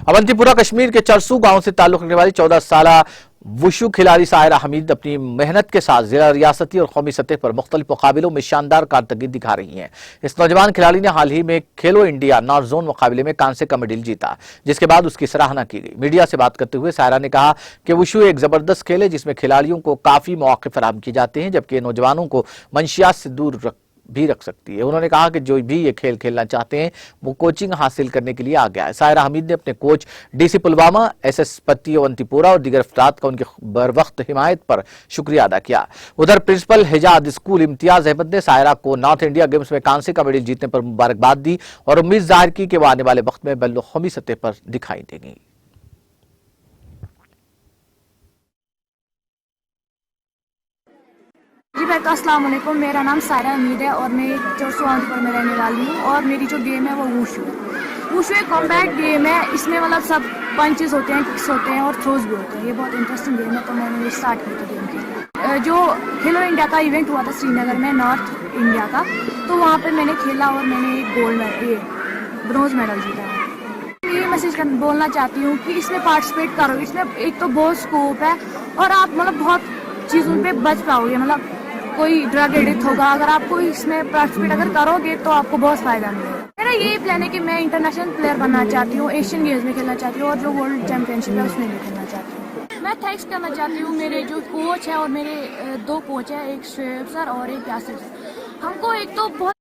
अवंतीपुरा कश्मीर के चरसू गांव से ताल्लुक रखने वाली 14 साला वुशु खिलाड़ी सायरा हमीद अपनी मेहनत के साथ जिला, रियासती और कौमी सतह पर मुख्तलिफ मुकाबलों में शानदार कारकर्दगी दिखा रही हैं। इस नौजवान खिलाड़ी ने हाल ही में खेलो इंडिया नॉर्थ जोन मुकाबले में कांसे का मेडल जीता, जिसके बाद उसकी सराहना की गई। मीडिया से बात करते हुए सायरा ने कहा कि वुशु एक जबरदस्त खेल है जिसमें खिलाड़ियों को काफी मौके फराहम किए जाते हैं, जबकि नौजवानों को मंशियात से दूर रख सकती है। उन्होंने कहा कि जो भी ये खेल खेलना चाहते हैं वो कोचिंग हासिल करने के लिए आ गया है। सायरा हमीद ने अपने कोच डीसी पुलवामा, एसएस पत्ती अवंतीपुरा और दीगर अफराद का उनकी बरवक्त हिमायत पर शुक्रिया अदा किया। उधर प्रिंसिपल हिजाज स्कूल इम्तियाज अहमद ने सायरा को नॉर्थ इंडिया गेम्स में कांसे का मेडल जीतने पर मुबारकबाद दी और उम्मीद जाहिर की कि वो आने वाले वक्त में बैनुल-अक़वामी सतह पर दिखाई देंगी। जी भाई, अस्सलाम वालेकुम। मेरा नाम सायरा हमीद है और मैं चरसू अवंतीपुर में रहने वाली हूँ और मेरी जो गेम है वो वुशु है। वुशु एक कॉम्बैट गेम है। इसमें मतलब सब पंचेस होते हैं, किक्स होते हैं और थ्रोज भी होते हैं। ये बहुत इंटरेस्टिंग गेम है, तो मैंने स्टार्ट की थी गेम की। जो खेलो इंडिया का इवेंट हुआ था श्रीनगर में, नॉर्थ इंडिया का, तो वहाँ पर मैंने खेला और मैंने एक ब्रॉन्ज मेडल जीता। ये मैसेज बोलना चाहती हूँ कि इसमें पार्टिसिपेट करो। इसमें एक तो बहुत स्कोप है और आप मतलब बहुत चीज़ों पे बच पाओगे। मतलब कोई ड्रग एडिक्ट होगा, अगर आपको इसमें पार्टिसिपेट अगर करोगे तो आपको बहुत फायदा मिलेगा। मेरा यही प्लान है कि मैं इंटरनेशनल प्लेयर बनना चाहती हूँ, एशियन गेम्स में खेलना चाहती हूँ और जो वर्ल्ड चैंपियनशिप है उसमें भी खेलना चाहती हूँ। मैं थैंक्स करना चाहती हूँ मेरे जो कोच है और मेरे 2 कोच है, एक श्रेयब सर और एक यासिर सर। हमको एक तो बहुत